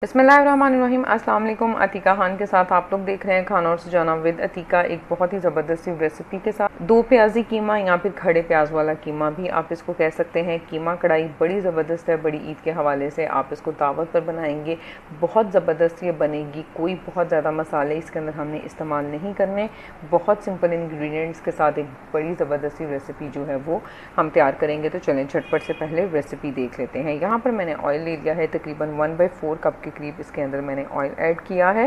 बिस्मिल्लाहिर्रहमानिर्रहीम। अस्सलाम वालेकुम। अतीका खान के साथ आप लोग देख रहे हैं खाना और सुजाना विद अतीका, एक बहुत ही ज़बरदस्त सी रेसिपी के साथ। दो प्याजी कीमा या फिर खड़े प्याज वाला कीमा भी आप इसको कह सकते हैं। कीमा कढ़ाई बड़ी ज़बरदस्त है। बड़ी ईद के हवाले से आप इसको दावत पर बनाएंगे, बहुत ज़बरदस्त ये बनेगी। कोई बहुत ज़्यादा मसाले इसके अंदर हमने इस्तेमाल नहीं करने, बहुत सिंपल इंग्रेडिएंट्स के साथ एक बड़ी ज़बरदस्त सी रेसिपी जो है वो हम तैयार करेंगे। तो चलें झटपट से पहले रेसिपी देख लेते हैं। यहाँ पर मैंने ऑयल ले लिया है, तकरीबन 1/4 कप के करीब इसके अंदर मैंने ऑयल ऐड किया है।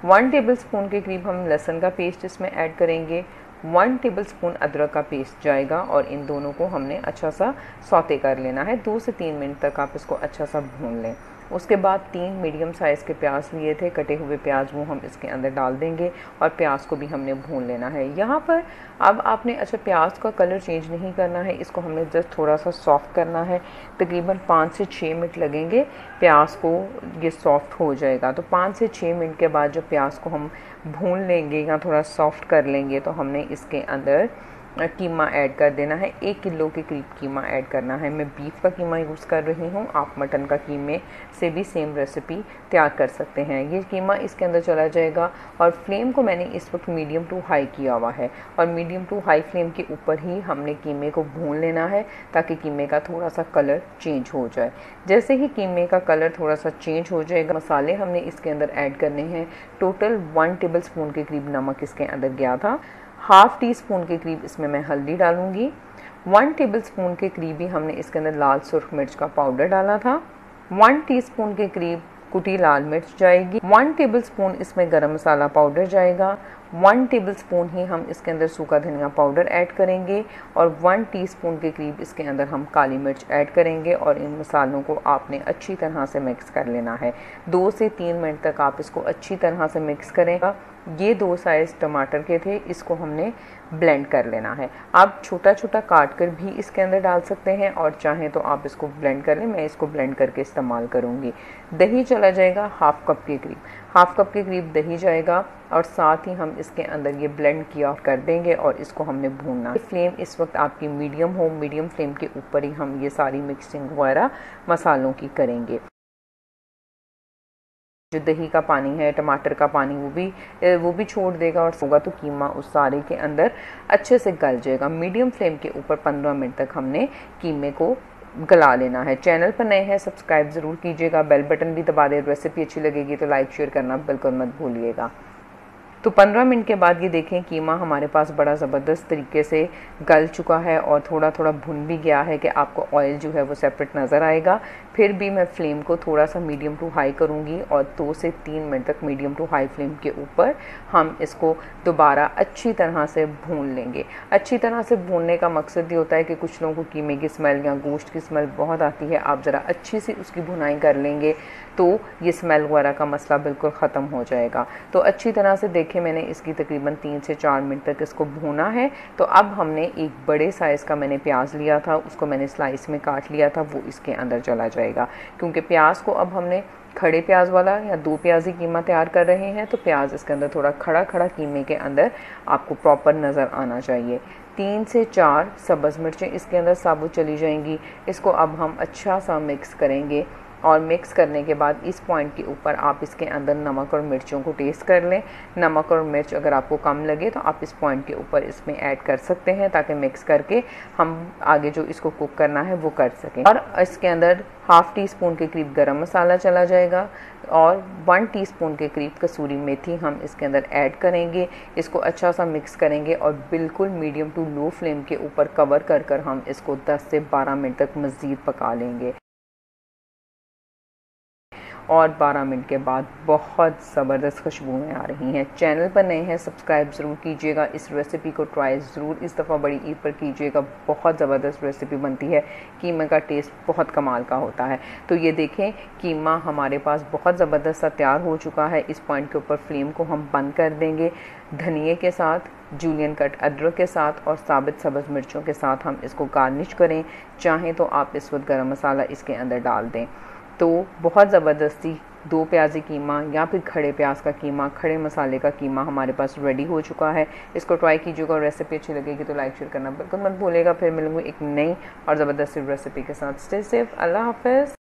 1 टेबलस्पून के करीब हम लहसुन का पेस्ट इसमें ऐड करेंगे। 1 टेबलस्पून अदरक का पेस्ट जाएगा और इन दोनों को हमने अच्छा सा सौते कर लेना है। 2 से 3 मिनट तक आप इसको अच्छा सा भून लें। उसके बाद 3 मीडियम साइज़ के प्याज लिए थे, कटे हुए प्याज, वो हम इसके अंदर डाल देंगे और प्याज को भी हमने भून लेना है। यहाँ पर अब आपने प्याज का कलर चेंज नहीं करना है, इसको हमने जस्ट थोड़ा सा सॉफ्ट करना है। तकरीबन 5 से 6 मिनट लगेंगे, प्याज को ये सॉफ्ट हो जाएगा। तो 5 से 6 मिनट के बाद जब प्याज को हम भून लेंगे या थोड़ा सॉफ्ट कर लेंगे तो हमने इसके अंदर कीमा ऐड कर देना है। 1 किलो के करीब कीमा ऐड करना है। मैं बीफ का कीमा यूज़ कर रही हूँ, आप मटन का कीमे से भी सेम रेसिपी तैयार कर सकते हैं। ये कीमा इसके अंदर चला जाएगा और फ्लेम को मैंने इस वक्त मीडियम टू हाई किया हुआ है और मीडियम टू हाई फ्लेम के ऊपर ही हमने कीमे को भून लेना है ताकि कीमे का थोड़ा सा कलर चेंज हो जाए। जैसे ही कीमे का कलर थोड़ा सा चेंज हो जाएगा, मसाले हमने इसके अंदर ऐड करने हैं। टोटल 1 टेबलस्पून के करीब नमक इसके अंदर गया था। हाफ़ टी स्पून के करीब इसमें मैं हल्दी डालूंगी। 1 टेबलस्पून के करीब ही हमने इसके अंदर लाल सुर्ख मिर्च का पाउडर डाला था। 1 टीस्पून के करीब कुटी लाल मिर्च जाएगी। 1 टेबलस्पून इसमें गरम मसाला पाउडर जाएगा। 1 टेबलस्पून ही हम इसके अंदर सूखा धनिया पाउडर ऐड करेंगे और 1 टीस्पून के करीब इसके अंदर हम काली मिर्च ऐड करेंगे और इन मसालों को आपने अच्छी तरह से मिक्स कर लेना है। 2 से 3 मिनट तक आप इसको अच्छी तरह से मिक्स करेंगे। ये 2 साइज़ टमाटर के थे, इसको हमने ब्लेंड कर लेना है। आप छोटा छोटा काट कर भी इसके अंदर डाल सकते हैं और चाहें तो आप इसको ब्लेंड कर लें। मैं इसको ब्लेंड करके इस्तेमाल करूँगी। दही चला जाएगा हाफ़ कप के करीब, हाफ़ कप के करीब दही जाएगा और साथ ही हम इसके अंदर ये ब्लेंड किया कर देंगे और इसको हमने भूनना है। फ्लेम इस वक्त आपकी मीडियम हो, मीडियम फ्लेम के ऊपर ही हम ये सारी मिक्सिंग वगैरह मसालों की करेंगे। जो दही का पानी है, टमाटर का पानी, वो भी छोड़ देगा और होगा तो कीमा उस सारे के अंदर अच्छे से गल जाएगा। मीडियम फ्लेम के ऊपर 15 मिनट तक हमने कीमे को गला लेना है। चैनल पर नए हैं सब्सक्राइब ज़रूर कीजिएगा, बेल बटन भी दबा दें। रेसिपी अच्छी लगेगी तो लाइक शेयर करना बिल्कुल मत भूलिएगा। तो 15 मिनट के बाद ये देखें कीमा हमारे पास बड़ा ज़बरदस्त तरीके से गल चुका है और थोड़ा थोड़ा भुन भी गया है कि आपको ऑयल जो है वो सेपरेट नज़र आएगा। फिर भी मैं फ्लेम को थोड़ा सा मीडियम टू हाई करूँगी और 2 से 3 मिनट तक मीडियम टू हाई फ्लेम के ऊपर हम इसको दोबारा अच्छी तरह से भून लेंगे। अच्छी तरह से भूनने का मकसद ये होता है कि कुछ लोगों को कीमे की स्मेल या गोश्त की स्मेल बहुत आती है। आप ज़रा अच्छी सी उसकी भुनाई कर लेंगे तो ये स्मेल वगैरह का मसला बिल्कुल ख़त्म हो जाएगा। तो अच्छी तरह से देखें, मैंने इसकी तकरीबन 3 से 4 मिनट तक इसको भूना है। तो अब हमने एक बड़े साइज़ का मैंने प्याज लिया था, उसको मैंने स्लाइस में काट लिया था, वो इसके अंदर चला जाएगा। क्योंकि प्याज को अब हमने खड़े प्याज वाला या 2 प्याजी कीमा तैयार कर रहे हैं तो प्याज इसके अंदर थोड़ा खड़ा खड़ा कीमे के अंदर आपको प्रॉपर नज़र आना चाहिए। 3 से 4 सब्ज़ मिर्चें इसके अंदर साबुत चली जाएंगी। इसको अब हम अच्छा सा मिक्स करेंगे और मिक्स करने के बाद इस पॉइंट के ऊपर आप इसके अंदर नमक और मिर्चों को टेस्ट कर लें। नमक और मिर्च अगर आपको कम लगे तो आप इस पॉइंट के ऊपर इसमें ऐड कर सकते हैं ताकि मिक्स करके हम आगे जो इसको कुक करना है वो कर सकें। और इसके अंदर हाफ़ टी स्पून के करीब गरम मसाला चला जाएगा और 1 टीस्पून के करीब कसूरी मेथी हम इसके अंदर ऐड करेंगे। इसको अच्छा सा मिक्स करेंगे और बिल्कुल मीडियम टू लो फ्लेम के ऊपर कवर कर हम इसको 10 से 12 मिनट तक मज़ीद पका लेंगे। और 12 मिनट के बाद बहुत ज़बरदस्त खुशबुएँ आ रही हैं। चैनल पर नए हैं सब्सक्राइब ज़रूर कीजिएगा। इस रेसिपी को ट्राई ज़रूर इस दफ़ा बड़ी ईद पर कीजिएगा। बहुत ज़बरदस्त रेसिपी बनती है, कीमे का टेस्ट बहुत कमाल का होता है। तो ये देखें कीमा हमारे पास बहुत ज़बरदस्त सा तैयार हो चुका है। इस पॉइंट के ऊपर फ्लेम को हम बंद कर देंगे। धनिए के साथ, जूलियन कट अदरक के साथ और साबित सब्ज़ मिर्चों के साथ हम इसको गार्निश करें। चाहें तो आप इस वक्त गरम मसाला इसके अंदर डाल दें। तो बहुत ज़बरदस्ती 2 प्याजी कीमा या फिर खड़े प्याज का कीमा, खड़े मसाले का कीमा हमारे पास रेडी हो चुका है। इसको ट्राई कीजिएगा और रेसिपी अच्छी लगेगी तो लाइक शेयर करना बिल्कुल मत भूलिएगा। फिर मिलूंगी एक नई और ज़बरदस्त रेसिपी के साथ। स्टे सेफ, अल्लाह हाफ़िज़।